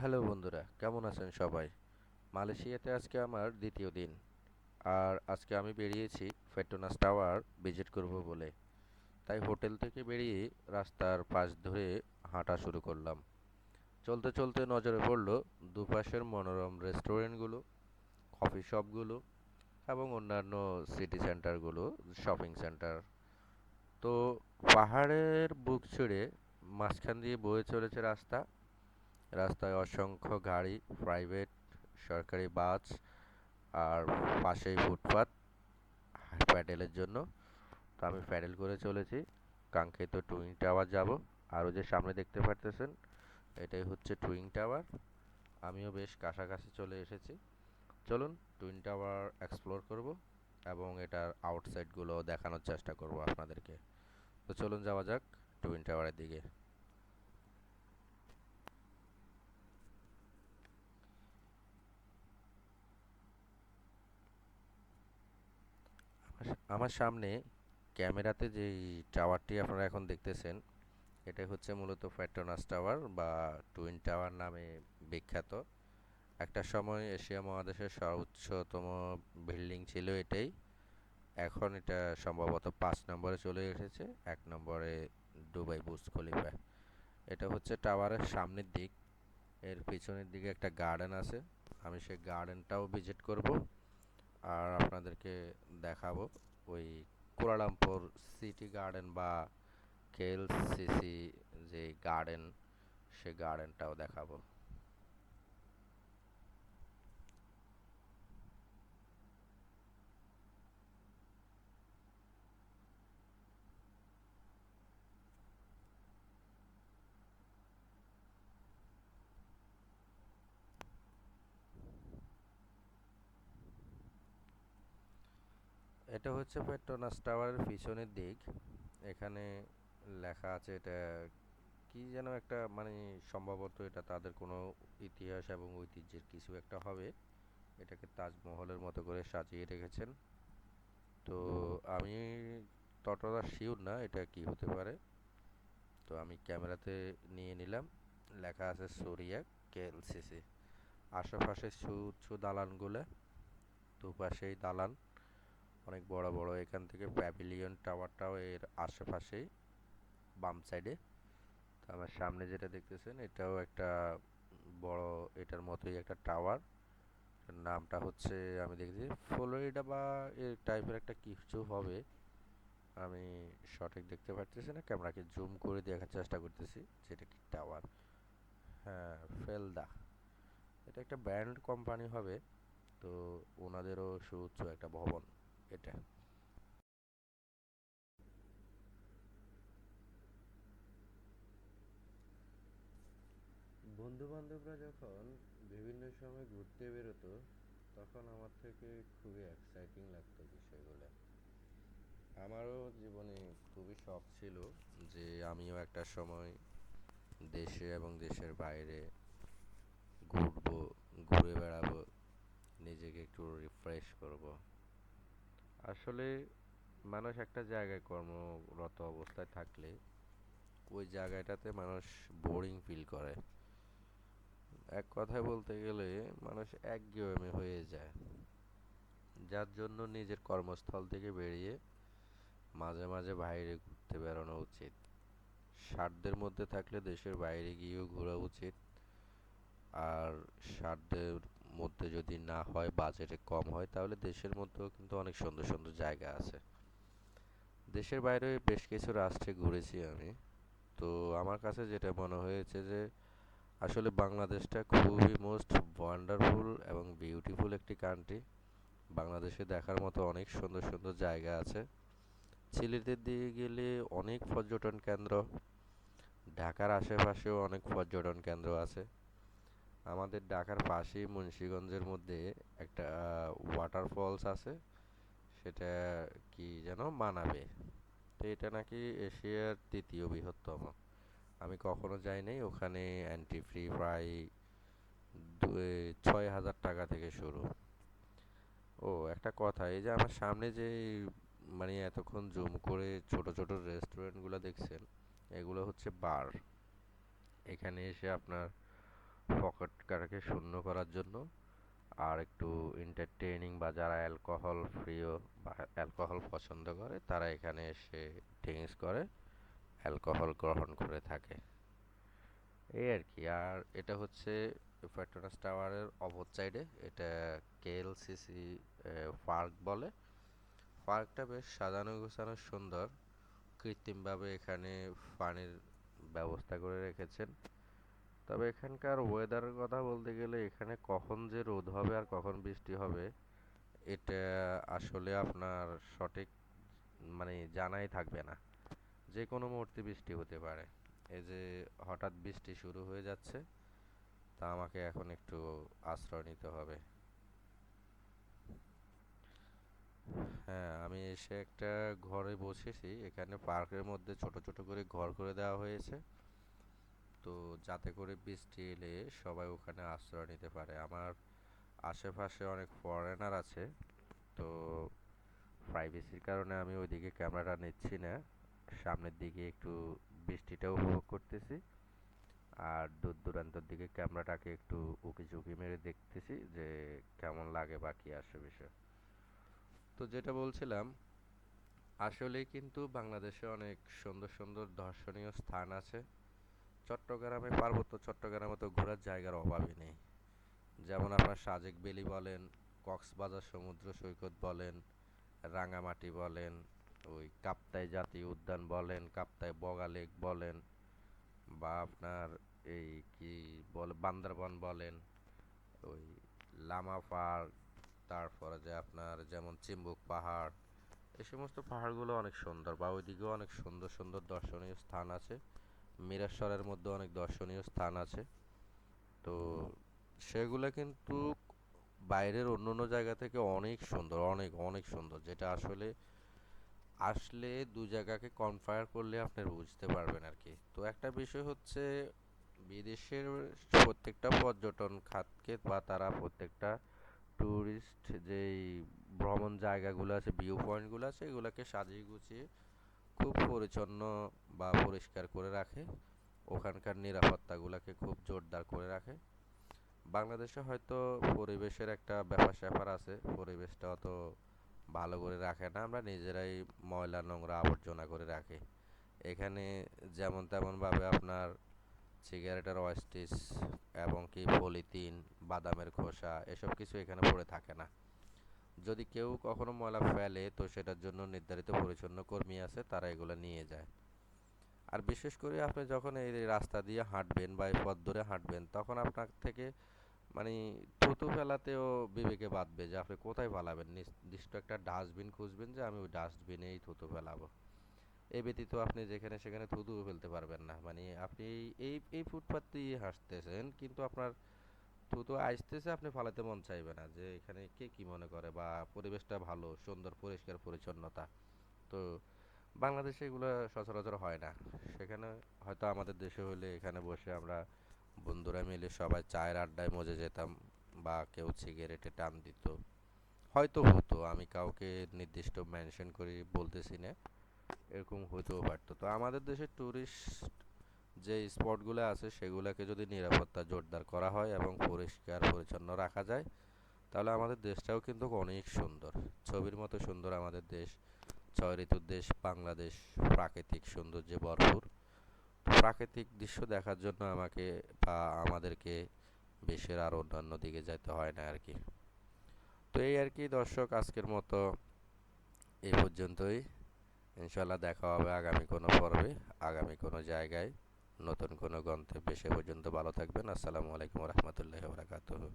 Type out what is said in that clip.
Hello বন্ধুরা, কেমন আছেন সবাই? মালয়েশিয়াতে আজকে আমার দ্বিতীয় দিন। আর আজকে আমি বেরিয়েছি পেট্রোনাস টাওয়ার ভিজিট করব বলে। তাই হোটেল থেকে বেরিয়ে রাস্তার পাশ ধরে হাঁটা শুরু করলাম। চলতে চলতে নজরে পড়ল দুপাশের মনোরম রেস্টুরেন্টগুলো, কফি শপগুলো এবং অন্যান্য সিটি সেন্টারগুলো, শপিং সেন্টার। তো পাহাড়ের বুক ছিঁড়ে মাঝখান দিয়ে বয়ে চলেছে রাস্তা। রাস্তায় অসংখ্য গাড়ি, প্রাইভেট, সরকারি বাস আর পাশেই ফুটপাত প্যাডেলের জন্য। তো আমি প্যাডেল করে চলেছি কাঙ্ক্ষিত টুইন টাওয়ার যাব। আর ওই যে সামনে দেখতে পারতেছেন, এটাই হচ্ছে টুইন টাওয়ার। আমিও বেশ কাছাকাছি চলে এসেছি। চলুন টুইন টাওয়ার এক্সপ্লোর করব এবং এটার আউটসাইডগুলো দেখানোর চেষ্টা করব আপনাদেরকে। তো চলুন যাওয়া যাক টুইন টাওয়ারের দিকে। আমার সামনে ক্যামেরাতে যেই টাওয়ারটি আপনারা এখন দেখতেছেন, এটাই হচ্ছে মূলত পেট্রোনাস টাওয়ার বা টুইন টাওয়ার নামে বিখ্যাত। একটা সময় এশিয়া মহাদেশের সর্বোচ্চতম বিল্ডিং ছিল এটাই। এখন এটা সম্ভবত 5 নম্বরে চলে এসেছে, 1 নম্বরে দুবাই বুর্জ খলিফা। এটা হচ্ছে টাওয়ারের সামনের দিক। এর পিছনের দিকে একটা গার্ডেন আছে। আমি সেই গার্ডেনটাও ভিজিট করব আর আপনাদেরকে দেখাবো ওই কুয়ালালামপুর সিটি গার্ডেন বা কেএলসিসি যে গার্ডেন, সে গার্ডেনটাও দেখাবো। এটা হচ্ছে পেট্রোনাস টাওয়ারের পিছনের দিক। এখানে লেখা আছে, এটা কি যেন একটা মানে সম্ভবত এটা তাদের কোনো ইতিহাস এবং ঐতিহ্যের কিছু একটা হবে। এটাকে তাজমহলের মতো করে সাজিয়ে রেখেছেন। তো আমি ততটা শিওর না এটা কি হতে পারে। তো আমি ক্যামেরাতে নিয়ে নিলাম। লেখা আছে সোরিয়া কেএলসিসি। আশেপাশে উঁচু দালানগুলো, দুপাশেই দালান অনেক বড় বড়। এখান থেকে প্যাভিলিয়ন টাওয়ারটাও এর আশেপাশেই, বাম সাইডে। তো আমার সামনে যেটা দেখতেছেন, এটাও একটা বড়, এটার মতোই একটা টাওয়ার। নামটা হচ্ছে, আমি দেখছি ফ্লোরিডা বা এই টাইপের একটা কিছু হবে। আমি সঠিক দেখতে পারতেছি না, ক্যামেরাকে জুম করে দেখার চেষ্টা করতেছি যেটা কি টাওয়ার। হ্যাঁ, ফেলদা। এটা একটা ব্র্যান্ড কোম্পানি হবে। তো ওনাদেরও সুউচ্চ একটা ভবন এটা। বন্ধু বান্ধবরা যখন বিভিন্ন সময় ঘুরতে বেরোতো, তখন আমার থেকে খুবই এক্সাইটিং লাগতো বিষয়গুলো। আমারও জীবনে খুবই শখ ছিল যে আমিও একটা সময় দেশে এবং দেশের বাইরে ঘুরবো, ঘুরে বেড়াবো, নিজেকে একটু রিফ্রেশ করব। আসলে মানুষ একটা জায়গায় কর্মরত অবস্থায় থাকলে ওই জায়গাটাতে মানুষ বোরিং ফিল করে। এক কথায় বলতে গেলে মানুষ একঘেয়েমি হয়ে যায়। যার জন্য নিজের কর্মস্থল থেকে বেরিয়ে মাঝে মাঝে বাইরে ঘুরতে বেরোনো উচিত। সাধ্যের মধ্যে থাকলে দেশের বাইরে গিয়েও ঘোরা উচিত। আর সাধ্যের মধ্যে যদি না হয়, বাজেটে কম হয়, তাহলে দেশের মধ্যেও কিন্তু অনেক সুন্দর সুন্দর জায়গা আছে। দেশের বাইরে বেশ কিছু রাষ্ট্রে ঘুরেছি আমি। তো আমার কাছে যেটা মনে হয়েছে যে আসলে বাংলাদেশটা খুবই মোস্ট ওয়ান্ডারফুল এবং বিউটিফুল একটি কান্ট্রি। বাংলাদেশে দেখার মতো অনেক সুন্দর সুন্দর জায়গা আছে। সিলেটের দিকে গেলে অনেক পর্যটন কেন্দ্র, ঢাকার আশেপাশেও অনেক পর্যটন কেন্দ্র আছে। আমাদের ঢাকার পাশেই মুন্সিগঞ্জের মধ্যে একটা ওয়াটারফলস আছে, সেটা কি যেন মানাবে। তো এটা নাকি এশিয়ার তৃতীয় বৃহত্তম। আমি কখনো যাই নাই ওখানে। এন্ট্রি ফ্রি প্রায় 6,000 টাকা থেকে শুরু। ও একটা কথা, এই যে আমার সামনে যে মানে এতক্ষণ জুম করে ছোট ছোট রেস্টুরেন্টগুলো দেখছেন, এগুলো হচ্ছে বার। এখানে এসে আপনার পকেটটাকে শূন্য করার জন্য, আর একটু এন্টারটেইনিং বা যারা অ্যালকোহল প্রিয় বা অ্যালকোহল পছন্দ করে তারা এখানে এসে ড্রিঙ্কস করে, অ্যালকোহল গ্রহণ করে থাকে, এই আর কি। আর এটা হচ্ছে পেট্রোনাস টাওয়ারের অপর সাইডে, এটা কেএলসিসি পার্ক বলে। পার্কটা বেশ সাজানো গোছানো সুন্দর, কৃত্রিমভাবে এখানে পানির ব্যবস্থা করে রেখেছেন। তবে এখানকার ওয়েদারের কথা বলতে গেলে এখানে কখন যে রোদ হবে আর কখন বৃষ্টি হবে এটা আসলে আপনার সঠিক মানে জানাই থাকবে না, যে কোনো মুহূর্তে বৃষ্টি হতে পারে। এই যে হঠাৎ বৃষ্টি শুরু হয়ে যাচ্ছে, তা আমাকে এখন একটু আশ্রয় নিতে হবে। হ্যাঁ, আমি এসে একটা ঘরে বসেছি, এখানে পার্কের মধ্যে ছোট ছোট করে ঘর করে দেওয়া হয়েছে, তো যাতে করে বৃষ্টি এলে সবাই ওখানে আশ্রয় নিতে পারে। আমার আশেপাশে অনেক ফরেনার আছে, তো প্রাইভেসির কারণে আমি ওইদিকে ক্যামেরাটা নিচ্ছি না, সামনের দিকে একটু বৃষ্টিটা উপভোগ করতেছি, আর দূর দূরান্তর দিকে ক্যামেরাটাকে একটু উকি ঝুঁকি মেরে দেখতেছি যে কেমন লাগে বা কি আসে বিষয়। তো যেটা বলছিলাম, আসলেই কিন্তু বাংলাদেশে অনেক সুন্দর সুন্দর দর্শনীয় স্থান আছে। চট্টগ্রামে, পার্বত্য চট্টগ্রামে তো ঘোরার জায়গার অভাবই নেই। যেমন আপনার সাজেক ভ্যালি বলেন, কক্সবাজার সমুদ্র সৈকত বলেন, রাঙামাটি বলেন, ওই কাপ্তাই জাতীয় উদ্যান বলেন, কাপ্তাই বগা লেক বলেন, বা আপনার এই কি বলে বান্দরবন বলেন, ওই লামা পার্ক, তারপরে যে আপনার যেমন চিম্বুক পাহাড়, এই সমস্ত পাহাড়গুলো অনেক সুন্দর, বা ওইদিকেও অনেক সুন্দর সুন্দর দর্শনীয় স্থান আছে। মিরেশ্বরের মধ্যে অনেক দর্শনীয় স্থান আছে। তো সেগুলো কিন্তু বাইরের অন্য অন্য জায়গা থেকে অনেক সুন্দর, অনেক অনেক সুন্দর, যেটা আসলে আসলে দু জায়গাকে কম্পেয়ার করলে আপনি বুঝতে পারবেন আর কি। তো একটা বিষয় হচ্ছে, বিদেশের প্রত্যেকটা পর্যটন খাতকে বা তারা প্রত্যেকটা ট্যুরিস্ট যেই ভ্রমণ জায়গাগুলো আছে, ভিউ পয়েন্টগুলো আছে, এগুলোকে সাজিয়ে গুছিয়ে খুব পরিচ্ছন্ন বা পরিষ্কার করে রাখে, ওখানকার নিরাপত্তাগুলোকে খুব জোরদার করে রাখে। বাংলাদেশে হয়তো পরিবেশের একটা ব্যাপার স্যাপার আছে, পরিবেশটা অত ভালো করে রাখে না, আমরা নিজেরাই ময়লা নোংরা আবর্জনা করে রাখি এখানে। যেমন তেমন ভাবে আপনার সিগারেটের ওয়াস্টেজ এবং কি পলিথিন, বাদামের খোসা, এসব কিছু এখানে পড়ে থাকে না। যদি কেউ কখনো ময়লা ফেলে তো সেটার জন্য নির্ধারিত পরিচ্ছন্ন কর্মী আছে, তারা এগুলো নিয়ে যায়। আর বিশেষ করে আপনি যখন এই রাস্তা দিয়ে হাঁটবেন বা এই পথ ধরে হাঁটবেন, তখন আপনার থেকে মানে থুতু ফেলাতেও বিবেকে বাঁধবে যে আপনি কোথায় ফালাবেন। নির্দিষ্ট একটা ডাস্টবিন খুঁজবেন যে আমি ওই ডাস্টবিনেই থুতু ফেলাবো। এই ব্যতীত আপনি যেখানে সেখানে থুতু ফেলতে পারবেন না। মানে আপনি এই এই ফুটপাত দিয়ে হাঁটতেছেন, কিন্তু আপনার থুতু আসতেছে, আপনি ফালাতে মন চাইবে না, যে এখানে কে কি মনে করে, বা পরিবেশটা ভালো সুন্দর পরিষ্কার পরিচ্ছন্নতা। তো বাংলাদেশে এগুলো সচরাচর হয় না। সেখানে হয়তো আমাদের দেশে হলে এখানে বসে আমরা বন্ধুরা মিলে সবাই চায়ের আড্ডায় মজে যেতাম, বা কেউ সিগারেটে টান দিত, হয়তো হতো, আমি কাউকে নির্দিষ্ট মেনশন করে বলতেছি না, এরকম হতেও পারতো। তো আমাদের দেশের ট্যুরিস্ট যে স্পটগুলো আছে সেগুলোকে যদি নিরাপত্তা জোরদার করা হয় এবং পরিষ্কার পরিচ্ছন্ন রাখা যায়, তাহলে আমাদের দেশটাও কিন্তু অনেক সুন্দর, ছবির মতো সুন্দর আমাদের দেশ। ছয় ঋতুর দেশ বাংলাদেশ, প্রাকৃতিক সৌন্দর্যে ভরপুর। প্রাকৃতিক দৃশ্য দেখার জন্য আমাকে বা আমাদেরকে দেশের আর অন্যান্য দিকে যেতে হয় না আর কি। তো এই আর কি দর্শক, আজকের মতো এই পর্যন্তই। ইনশাল্লাহ দেখা হবে আগামী কোনো পর্বে, আগামী কোনো জায়গায়, নতুন কোনো গন্তব্যে। সে পর্যন্ত ভালো থাকবেন। আসসালামু আলাইকুম রহমতুল্লাহ বারাকাতুহু।